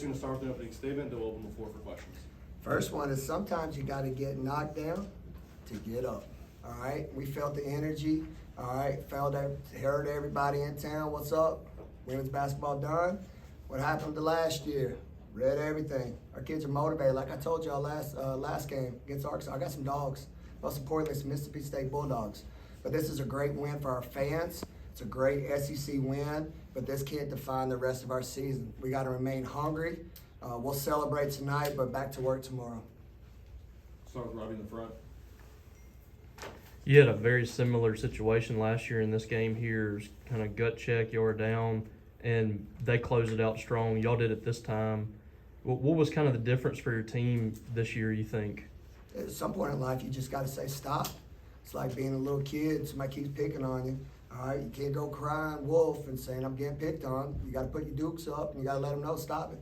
Going to start with the opening statement, then we'll open the floor for questions. First one is sometimes you got to get knocked down to get up. All right, we felt the energy. All right, heard everybody in town. What's up? Women's basketball done. What happened to last year? Read everything. Our kids are motivated. Like I told y'all last game against Arkansas, I got some dogs. Most importantly, some Mississippi State Bulldogs. But this is a great win for our fans. It's a great SEC win, but this can't define the rest of our season. We got to remain hungry. We'll celebrate tonight, but back to work tomorrow. Start with Robbie in the front. You had a very similar situation last year in this game here, kind of gut check, you were down, and they closed it out strong. Y'all did it this time. What was kind of the difference for your team this year, you think? At some point in life, you just got to say stop. It's like being a little kid. Somebody keeps picking on you. All right, you can't go crying wolf and saying, I'm getting picked on. You got to put your dukes up, and you got to let them know, stop it.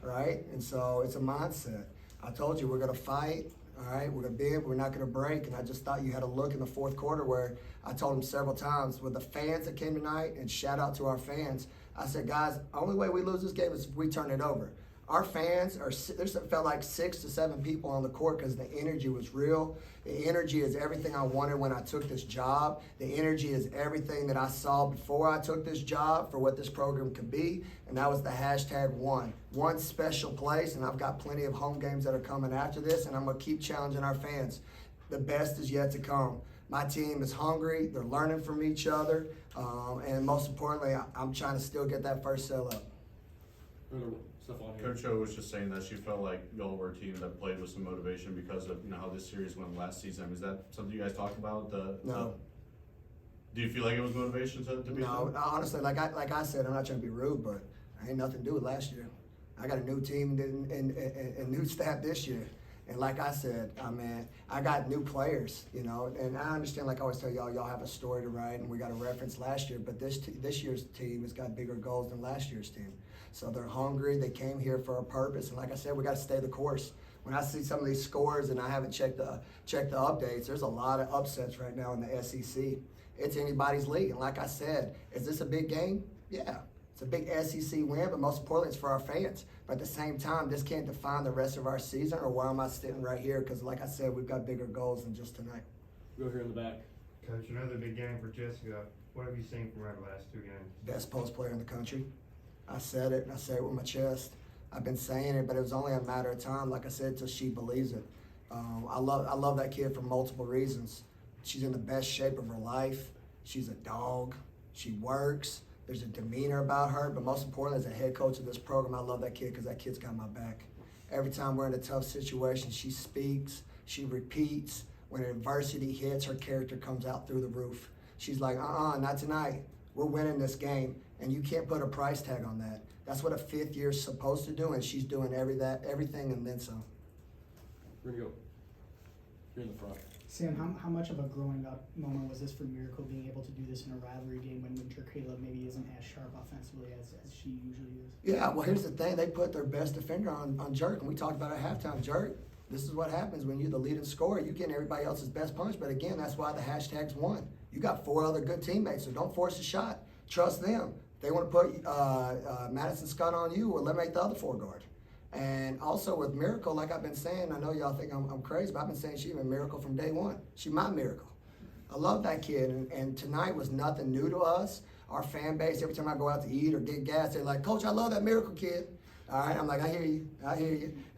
All right? And so it's a mindset. I told you we're going to fight. All right, we're going to bend, we're not going to break. And I just thought you had a look in the fourth quarter where I told them several times with the fans that came tonight, and shout out to our fans. I said, guys, the only way we lose this game is if we turn it over. Our fans there's felt like 6 to 7 people on the court because the energy was real. The energy is everything I wanted when I took this job. The energy is everything that I saw before I took this job for what this program could be, and that was the #1. One special place, and I've got plenty of home games that are coming after this, and I'm going to keep challenging our fans. The best is yet to come. My team is hungry. They're learning from each other, and most importantly, I'm trying to still get that first sell up. Coach O was just saying that she felt like y'all were a team that played with some motivation because of how this series went last season. Is that something you guys talked about? No. Do you feel like it was motivation to beat them? No, honestly, like I said, I'm not trying to be rude, but I ain't nothing to do with last year. I got a new team and new staff this year. And like I said, I got new players, and I understand, like I always tell y'all have a story to write, and we got a reference last year, but this year's team has got bigger goals than last year's team. So they're hungry, they came here for a purpose, and like I said, we got to stay the course. When I see some of these scores, and I haven't checked the updates, there's a lot of upsets right now in the SEC. It's anybody's league, and like I said, is this a big game? Yeah. It's a big SEC win, but most importantly, it's for our fans. But at the same time, this can't define the rest of our season, or why am I sitting right here? Because like I said, we've got bigger goals than just tonight. Go here in the back. Coach, another big game for Jessica. What have you seen from her the last 2 games? Best post player in the country. I said it, and I say it with my chest. I've been saying it, but it was only a matter of time, like I said, till she believes it. I love that kid for multiple reasons. She's in the best shape of her life. She's a dog. She works. There's a demeanor about her, but most importantly, as a head coach of this program, I love that kid because that kid's got my back. Every time we're in a tough situation, she speaks, she repeats. When adversity hits, her character comes out through the roof. She's like, not tonight. We're winning this game, and you can't put a price tag on that. That's what a 5th year is supposed to do, and she's doing everything and then some. We're going to go here in the front. Sam, how much of a growing up moment was this for Miracle, being able to do this in a rivalry game when Caleb maybe isn't as sharp offensively as she usually is? Yeah, well, here's the thing. They put their best defender on Jerk, and we talked about at halftime. Jerk, this is what happens when you're the leading scorer. You get everybody else's best punch, but again, that's why the hashtag's won. You got 4 other good teammates, so don't force a shot. Trust them. If they want to put Madison Scott on you, well, let me make the other 4 guard. And also with Miracle, like I've been saying, I know y'all think I'm crazy, but I've been saying she's been Miracle from day one. She's my Miracle. I love that kid, and tonight was nothing new to us. Our fan base, every time I go out to eat or get gas, they're like, Coach, I love that Miracle kid. All right, I'm like, I hear you.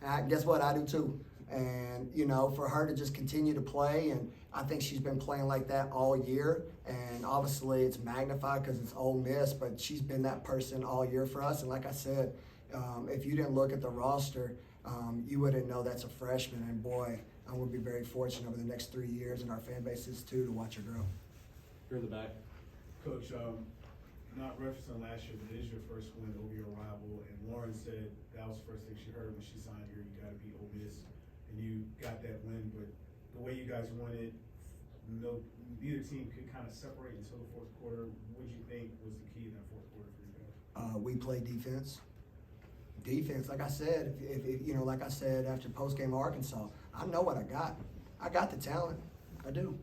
And guess what? I do too. And, for her to just continue to play, and I think she's been playing like that all year. And obviously it's magnified because it's Ole Miss, but she's been that person all year for us. And like I said, if you didn't look at the roster, you wouldn't know that's a freshman. And boy, I'm going to be very fortunate over the next 3 years, and our fan base is too, to watch her grow. Here in the back. Coach, not referencing last year, but it is your first win over your rival. And Lauren said that was the first thing she heard when she signed here. You got to beat Ole Miss, and you got that win. But the way you guys won it, neither team could kind of separate until the fourth quarter. What do you think was the key in that fourth quarter for you guys? We play defense. Defense, like I said, like I said after postgame Arkansas, I know what I got. I got the talent. I do.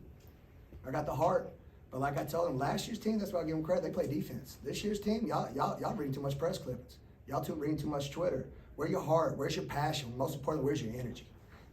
I got the heart. But like I told them, last year's team, that's why I give them credit. They play defense. This year's team, y'all reading too much press clippings. Y'all reading too much Twitter. Where's your heart? Where's your passion? Most importantly, where's your energy?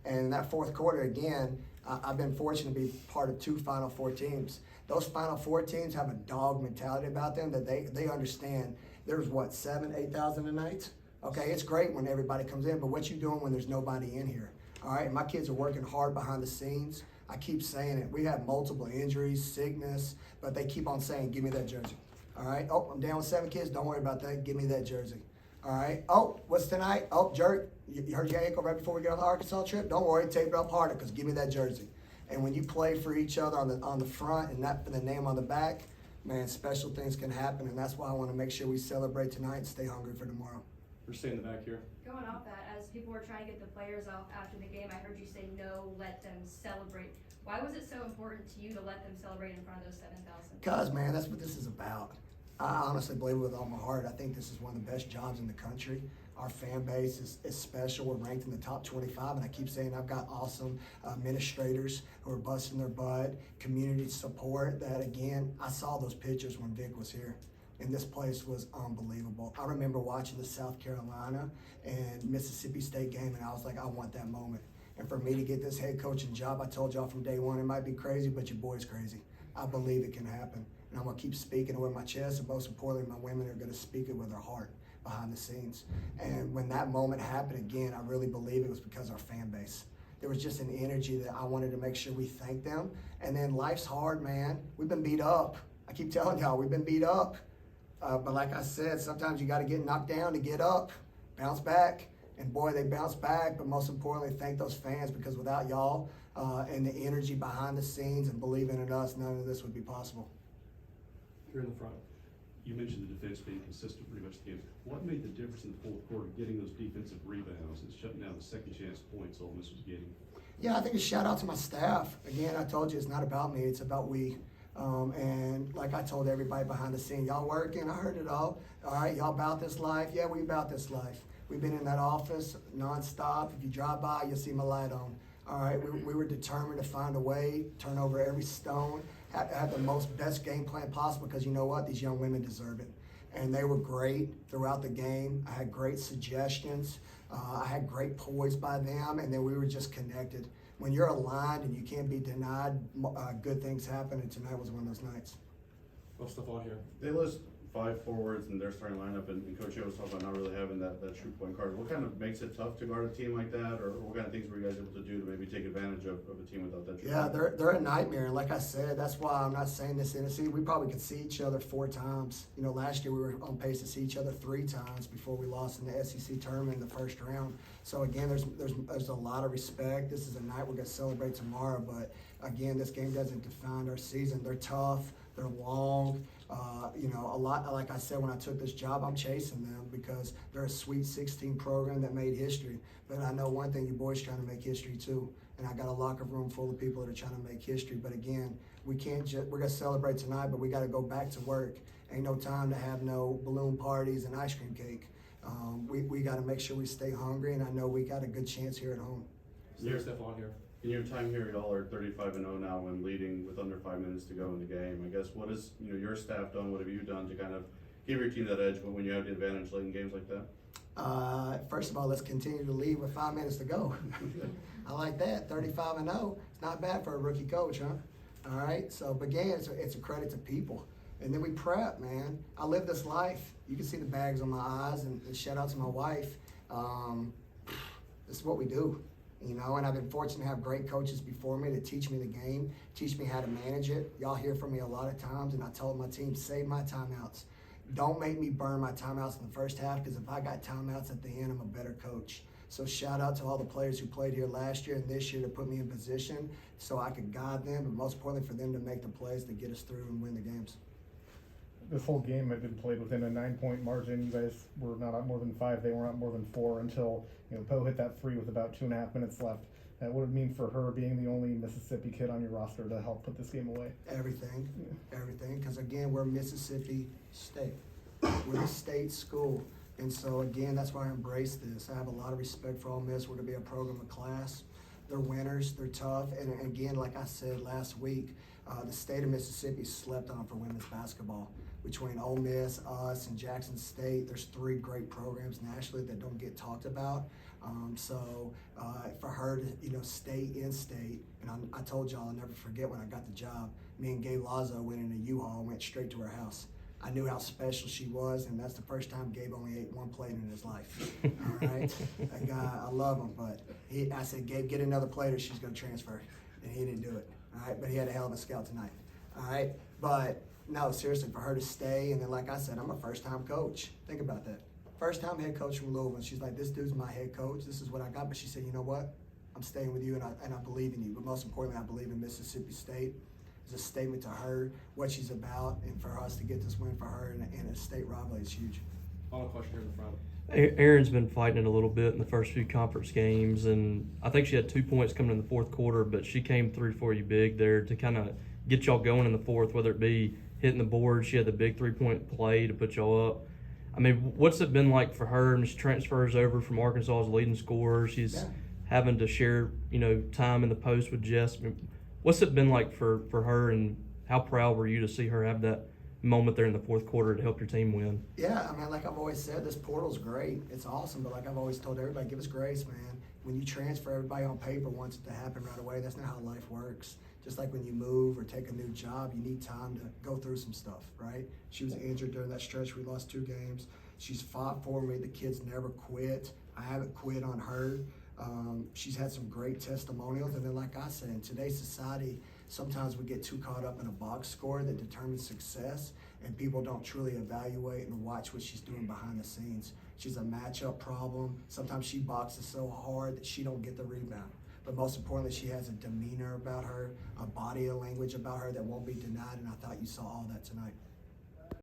And in that fourth quarter, again, I've been fortunate to be part of 2 Final Four teams. Those Final Four teams have a dog mentality about them that they understand. There's what, 7,000, 8,000 a night? Okay, it's great when everybody comes in, but what you doing when there's nobody in here? All right, and my kids are working hard behind the scenes. I keep saying it. We have multiple injuries, sickness, but they keep on saying, give me that jersey. All right, oh, I'm down with 7 kids. Don't worry about that. Give me that jersey. All right, oh, what's tonight? Oh, jerk, you hurt your ankle right before we get on the Arkansas trip? Don't worry, tape it up harder because give me that jersey. And when you play for each other on the front and not for the name on the back, man, special things can happen, and that's why I want to make sure we celebrate tonight and stay hungry for tomorrow. We're staying in the back here. Going off that, as people were trying to get the players off after the game, I heard you say no, let them celebrate. Why was it so important to you to let them celebrate in front of those 7,000? Because, man, that's what this is about. I honestly believe it with all my heart. I think this is one of the best jobs in the country. Our fan base is special. We're ranked in the top 25, and I keep saying I've got awesome administrators who are busting their butt, community support that, again, I saw those pictures when Vic was here. And this place was unbelievable. I remember watching the South Carolina and Mississippi State game, and I was like, I want that moment. And for me to get this head coaching job, I told y'all from day one, it might be crazy, but your boy's crazy. I believe it can happen. And I'm gonna keep speaking it with my chest, and most importantly, my women are gonna speak it with their heart behind the scenes. And when that moment happened again, I really believe it was because our fan base. There was just an energy that I wanted to make sure we thank them. And then life's hard, man. We've been beat up. I keep telling y'all, we've been beat up. But like I said, sometimes you got to get knocked down to get up, bounce back. And boy, they bounce back. But most importantly, thank those fans, because without y'all and the energy behind the scenes and believing in us, none of this would be possible. Here in the front. You mentioned the defense being consistent pretty much the game. What made the difference in the fourth quarter, getting those defensive rebounds and shutting down the second chance points Ole Miss was getting? Yeah, I think a shout out to my staff. Again, I told you it's not about me, it's about we. And like I told everybody behind the scene, y'all working, I heard it all. All right, y'all about this life? Yeah, we about this life. We've been in that office nonstop. If you drive by, you'll see my light on. All right, we were determined to find a way, turn over every stone, have the most best game plan possible, because you know what? These young women deserve it. And they were great throughout the game. I had great suggestions. I had great poise by them, and then we were just connected. When you're aligned and you can't be denied, good things happen, and tonight was one of those nights. What's the on here? They list 5 forwards in their starting lineup, and Coach O was talking about not really having that true point guard. What kind of makes it tough to guard a team like that, or what kind of things were you guys able to do to maybe take advantage of a team without that true Yeah, point guard? they're a nightmare, and like I said, that's why I'm not saying this innocently. We probably could see each other 4 times. You know, last year we were on pace to see each other 3 times before we lost in the SEC tournament in the first round. So again, there's a lot of respect. This is a night we're gonna celebrate tomorrow, but again, this game doesn't define our season. They're tough, they're long. You know, a lot, like I said, when I took this job, I'm chasing them because they're a Sweet 16 program that made history. But I know one thing, you boys trying to make history too. And I got a locker room full of people that are trying to make history. But again, we can't just, we're gonna celebrate tonight, but we gotta go back to work. Ain't no time to have no balloon parties and ice cream cake. We gotta make sure we stay hungry, and I know we got a good chance here at home. Here's Stephon here. In your time here, y'all are 35-0 now when leading with under 5 minutes to go in the game. I guess what has your staff done? What have you done to kind of give your team that edge when you have the advantage late in games like that? First of all, let's continue to lead with 5 minutes to go. I like that. 35-0. It's not bad for a rookie coach, huh? All right. So, but again, it's a credit to people. And then we prep, man. I live this life. You can see the bags on my eyes, and shout out to my wife. This is what we do. You know, and I've been fortunate to have great coaches before me to teach me the game, teach me how to manage it. Y'all hear from me a lot of times, and I told my team, save my timeouts. Don't make me burn my timeouts in the first half, because if I got timeouts at the end, I'm a better coach. So shout out to all the players who played here last year and this year to put me in position so I could guide them, but most importantly for them to make the plays to get us through and win the games. This whole game had been played within a 9-point margin. You guys were not up more than 5. They weren't up more than 4 until Poe hit that 3 with about 2.5 minutes left. What would it mean for her being the only Mississippi kid on your roster to help put this game away? Everything, everything. Because again, we're Mississippi State. We're the state school, and so again, that's why I embrace this. I have a lot of respect for Ole Miss. We're to be a program of class. They're winners. They're tough, and again, like I said last week, the state of Mississippi slept on for women's basketball. between Ole Miss, us, and Jackson State. There's 3 great programs nationally that don't get talked about. For her to, stay in state, and I told y'all I'll never forget when I got the job, me and Gabe Lazo went in a U-Haul and went straight to her house. I knew how special she was, and that's the first time Gabe only ate 1 plate in his life. All right? That guy, I love him, but I said, Gabe, get another plate or she's going to transfer. And he didn't do it. All right? But he had a hell of a scout tonight. All right? But, no, seriously, for her to stay, and then like I said, I'm a first-time coach. Think about that. First-time head coach from Louisville. She's like, this dude's my head coach. This is what I got. But she said, you know what? I'm staying with you, and I believe in you. But most importantly, I believe in Mississippi State. It's a statement to her, what she's about, and for us to get this win for her in a state rivalry is huge. Final question here in the front. Erin's been fighting it a little bit in the first few conference games, and I think she had 2 points coming in the fourth quarter, but she came through for you big there to kind of get y'all going in the fourth, whether it be hitting the board. She had the big 3-point play to put y'all up. I mean, what's it been like for her? And she transfers over from Arkansas as leading scorer. She's having to share, time in the post with Jess. I mean, what's it been like for her, and how proud were you to see her have that moment there in the fourth quarter to help your team win? Yeah, I mean, like I've always said, this portal's great. It's awesome, but like I've always told everybody, give us grace, man. When you transfer, everybody on paper wants it to happen right away. That's not how life works. Just like when you move or take a new job, you need time to go through some stuff, right? She was injured during that stretch. We lost 2 games. She's fought for me. The kids never quit. I haven't quit on her. She's had some great testimonials, and then like I said, in today's society, sometimes we get too caught up in a box score that determines success, and people don't truly evaluate and watch what she's doing behind the scenes. She's a matchup problem. Sometimes she boxes so hard that she don't get the rebound. But most importantly, she has a demeanor about her, a body of language about her that won't be denied, and I thought you saw all that tonight.